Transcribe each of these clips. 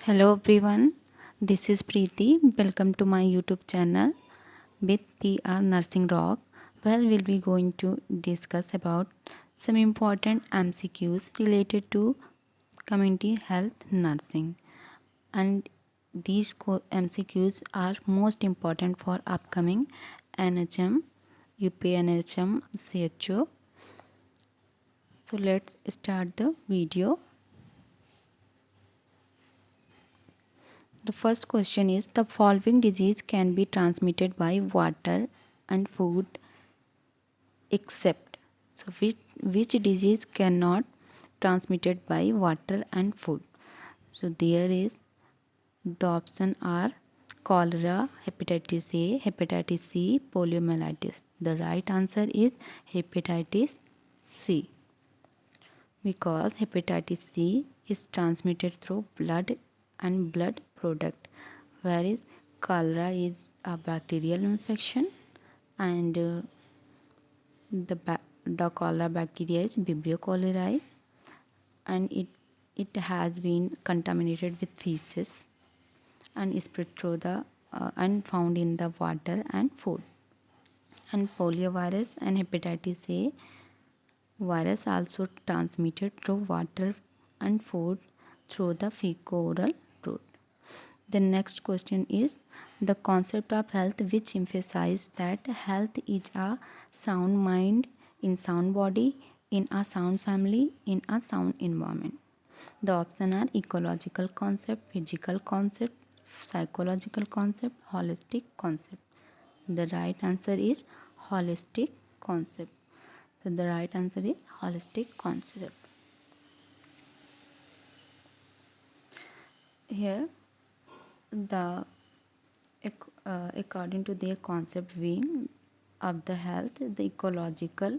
Hello everyone, this is Preeti. Welcome to my YouTube channel with PR Nursing Rock, where we'll be going to discuss about some important MCQs related to community health nursing. And these MCQs are most important for upcoming NHM, UPNHM, CHO. So let's start the video. The first question is the following disease can be transmitted by water and food except. So which disease cannot transmitted by water and food? So there is the option are cholera, hepatitis A, hepatitis C, poliomyelitis. The right answer is hepatitis C, because hepatitis C is transmitted through blood and blood product, whereas cholera is a bacterial infection, and the cholera bacteria is Vibrio cholerae, and it has been contaminated with feces and spread through the and found in the water and food. And poliovirus and hepatitis A virus also transmitted through water and food through the fecal-oral route. The next question is the concept of health which emphasizes that health is a sound mind in sound body in a sound family in a sound environment. The options are ecological concept, physical concept, psychological concept, holistic concept. The right answer is holistic concept. So the right answer is holistic concept. Here the according to their concept wing of the health, the ecological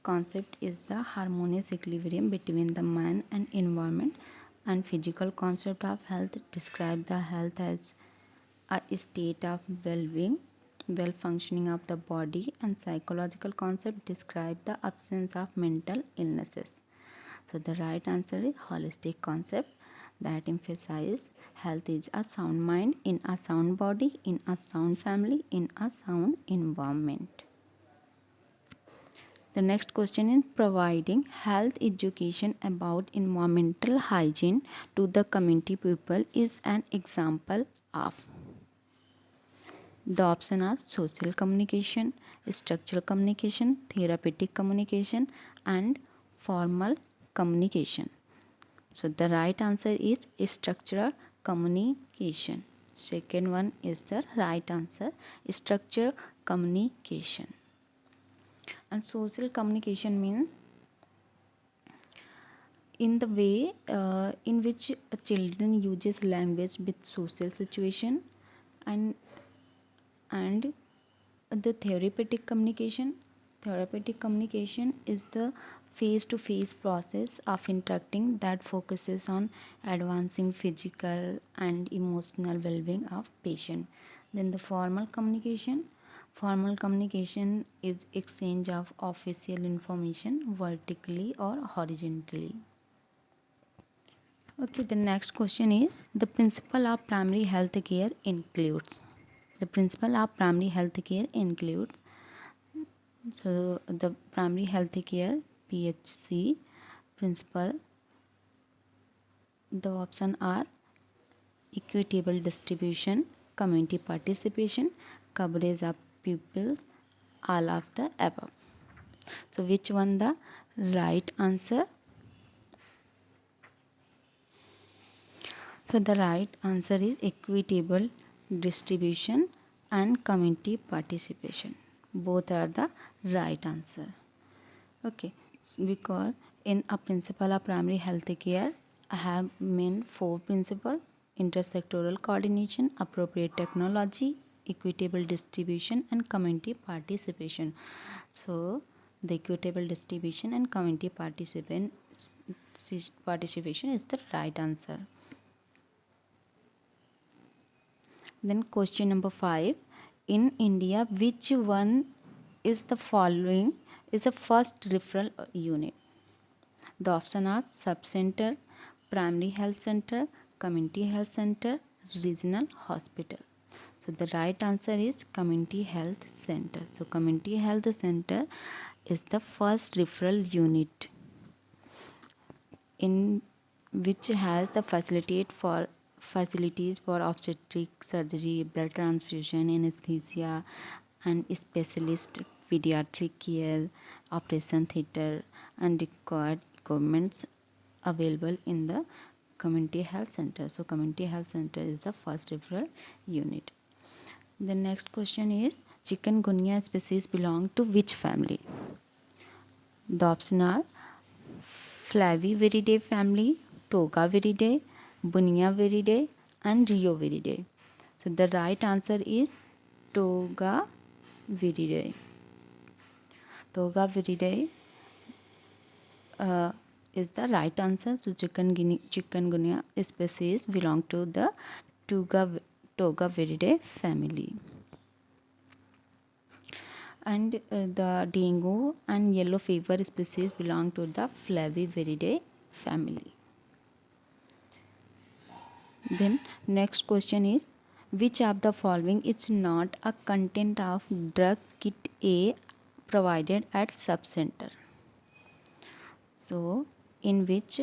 concept is the harmonious equilibrium between the man and environment, and physical concept of health describe the health as a state of well-being, well functioning of the body, and psychological concept describe the absence of mental illnesses. So the right answer is holistic concept that emphasizes health is a sound mind in a sound body in a sound family in a sound environment. The next question is providing health education about environmental hygiene to the community people is an example of. The options are social communication, structural communication, therapeutic communication, and formal communication. So the right answer is structural communication. Second one is the right answer, structural communication. And social communication means in the way in which a children uses language with social situation, and the therapeutic communication is the face to face process of interacting that focuses on advancing physical and emotional well-being of patient. Then the formal communication is exchange of official information vertically or horizontally. Okay, the next question is the principle of primary health care includes. The principle of primary health care includes, so the primary health care PHC principle, the option are equitable distribution, community participation, coverage of pupils, all of the above. So which one the right answer? So the right answer is equitable distribution and community participation. Both are the right answer. Okay, because in a principle of primary health care, I have main four principles: intersectoral coordination, appropriate technology, equitable distribution, and community participation. So the equitable distribution and community participation is the right answer. Then question number 5. In India, which one is the following is the first referral unit? The option are subcenter, primary health center, community health center, regional hospital. So the right answer is community health center. So community health center is the first referral unit in which has the facilities for obstetric surgery, blood transfusion, anesthesia, and specialist pediatric care, operation theater, and required equipments available in the community health center. So community health center is the first referral unit. The next question is chikungunya species belong to which family? The option are Flaviviridae family, Togaviridae, Buniaviridae, and Rioviridae. So the right answer is Togaviridae. Togaviridae is the right answer. So chikungunya species belong to the Togaviridae family. And the dengue and yellow fever species belong to the Flaviviridae family. Then next question is which of the following is not a content of drug kit A provided at subcenter? So in which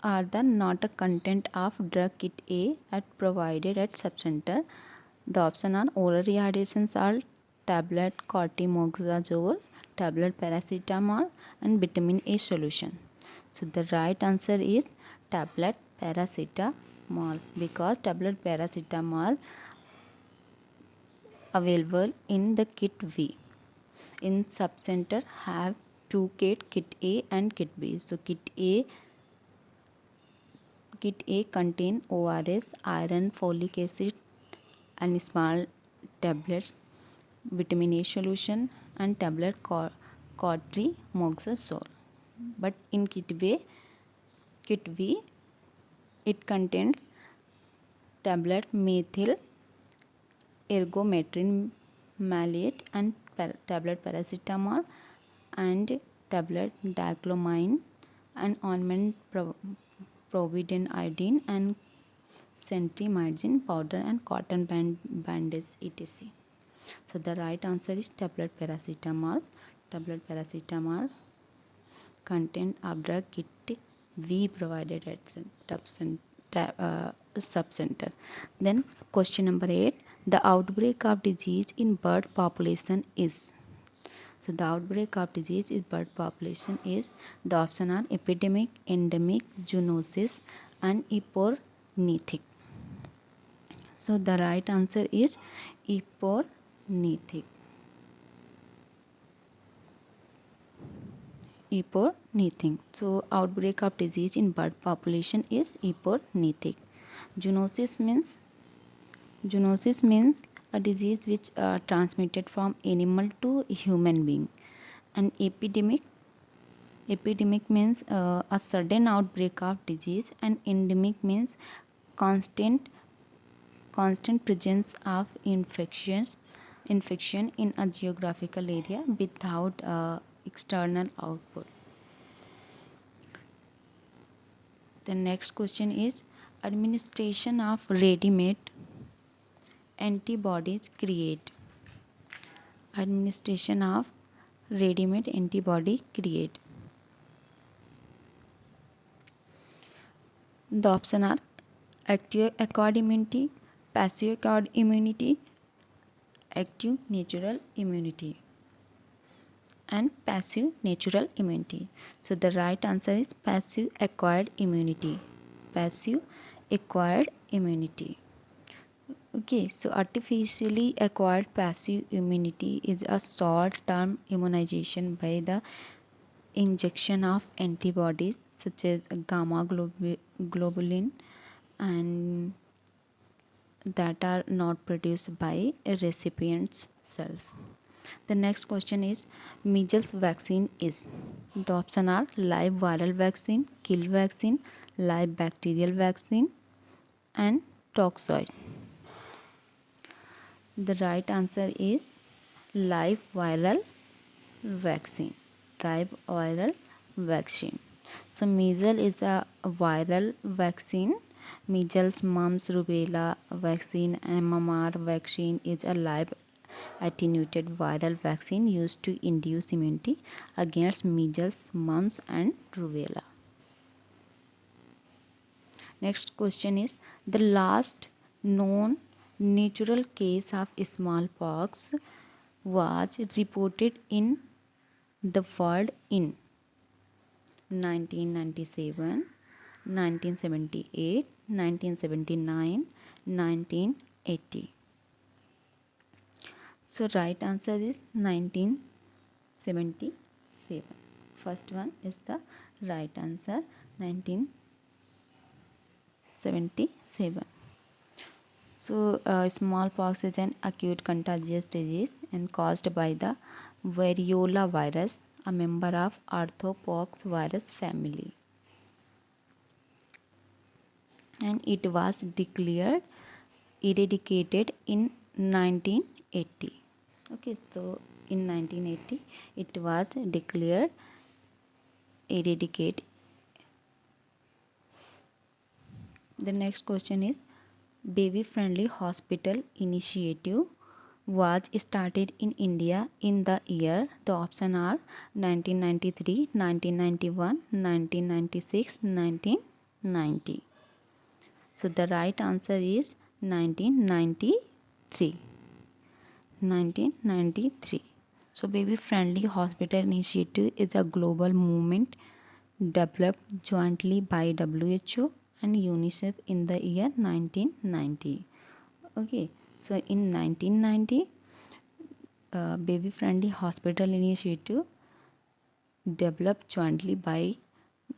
are the not a content of drug kit A at provided at subcenter? The option are oral rehydration salt, tablet cortimoxazole, tablet paracetamol, and vitamin A solution. So the right answer is tablet paracetamol, because tablet paracetamol available in the kit V. In subcenter have two kit A and kit B. So kit A contain ORS, iron, folic acid, and small tablet vitamin A solution, and tablet cortimoxazole. But in kit V, it contains tablet methyl ergometrin maleate and tablet paracetamol and tablet diclomine and ointment providine iodine and centrimide powder and cotton bandage etc. So the right answer is tablet paracetamol. Tablet paracetamol content of drug kit V provided at subcenter. Then question number 8. The outbreak of disease in bird population is. So the outbreak of disease in bird population is, the option are epidemic, endemic, zoonosis, and epornithic. So the right answer is epornithic. Epornithic. So outbreak of disease in bird population is epornithic. Zoonosis means a disease which transmitted from animal to human being. And epidemic means a sudden outbreak of disease, and endemic means constant presence of infection in a geographical area without external output. The next question is administration of ready-made antibodies create. Administration of ready-made antibody create. The option are active acquired immunity, passive acquired immunity, active natural immunity, and passive natural immunity. So the right answer is passive acquired immunity. Passive acquired immunity. Okay, so artificially acquired passive immunity is a short-term immunization by the injection of antibodies such as gamma globulin and that are not produced by recipient's cells. The next question is measles vaccine is. The option are live viral vaccine, kill vaccine, live bacterial vaccine, and toxoid. The right answer is live viral vaccine. Live viral vaccine. So measles is a viral vaccine. Measles, mumps, rubella vaccine and MMR vaccine is a live attenuated viral vaccine used to induce immunity against measles, mumps and rubella. Next question is the last known natural case of smallpox was reported in the world in 1997, 1978, 1979, 1980. So right answer is 1977. First one is the right answer, 1977. So smallpox is an acute contagious disease and caused by the variola virus, a member of orthopox virus family. And it was declared eradicated in 1980. Okay, so in 1980 it was declared eradicated. The next question is baby friendly hospital initiative was started in India in the year. The option are 1993, 1991, 1996, 1990. So the right answer is 1993. 1993. So baby friendly hospital initiative is a global movement developed jointly by WHO and UNICEF in the year 1990. Okay, so in 1990 baby friendly hospital initiative developed jointly by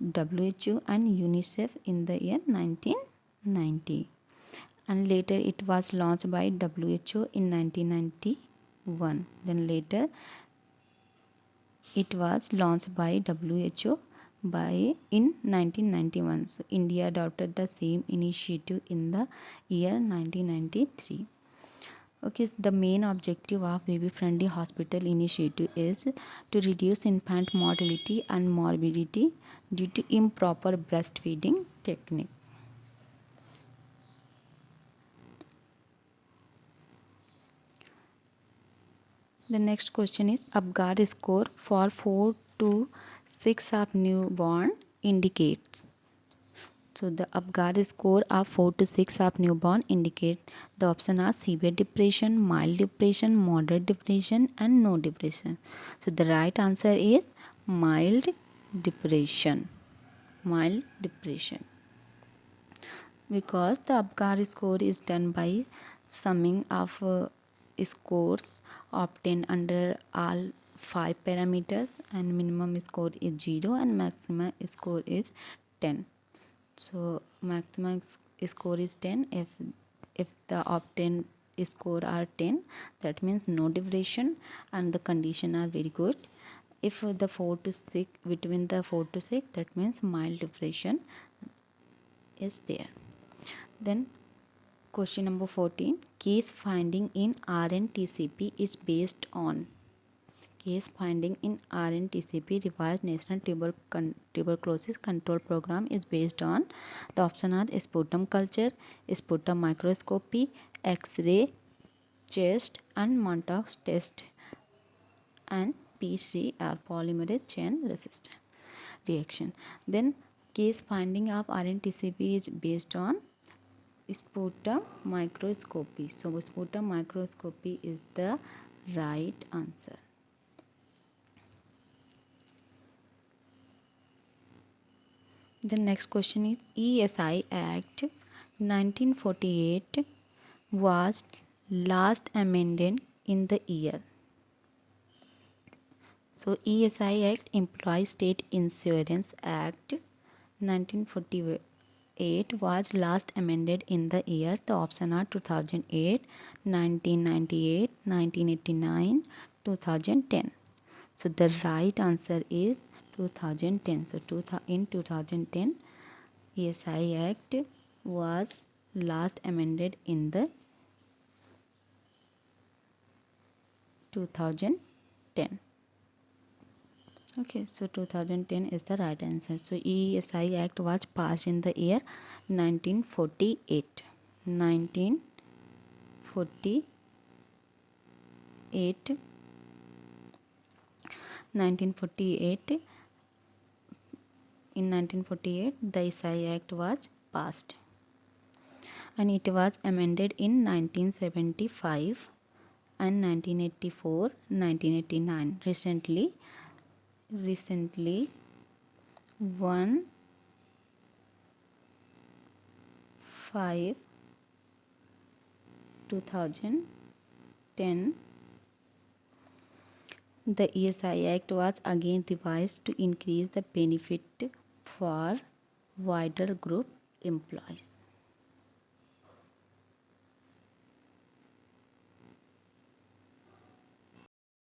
WHO and UNICEF in the year 1990, and later it was launched by WHO in 1991. Then later it was launched by WHO by in 1991. So India adopted the same initiative in the year 1993. Okay, so the main objective of baby friendly hospital initiative is to reduce infant mortality and morbidity due to improper breastfeeding technique. The next question is Apgar score for 4 to 6 of newborn indicates. So the Apgar score of 4 to 6 of newborn indicate the option are severe depression, mild depression, moderate depression and no depression. So the right answer is mild depression. Mild depression. Because the Apgar score is done by summing of scores obtained under all 5 parameters, and minimum score is 0 and maximum score is 10. So maximum score is 10. If the obtained score are 10, that means no depression and the condition are very good. If the 4 to 6, between the 4 to 6, that means mild depression is there. Then question number 14, case finding in RNTCP is based on. Case finding in RNTCP revised National Tuberculosis Control Program is based on the option are sputum culture, sputum microscopy, X-ray, chest and Mantoux test and PCR polymerase chain resistant reaction. Then case finding of RNTCP is based on sputum microscopy. So sputum microscopy is the right answer. The next question is ESI Act 1948 was last amended in the year. So ESI Act, Employee State Insurance Act 1948 was last amended in the year. The option are 2008, 1998, 1989, 2010. So the right answer is 2010. So in 2010 ESI Act was last amended in the 2010. Okay, so 2010 is the right answer. So ESI Act was passed in the year 1948. 1948. 1948. In 1948, the ESI Act was passed, and it was amended in 1975 and 1984, 1989. Recently, one 5 2010, the ESI Act was again revised to increase the benefit for wider group employees.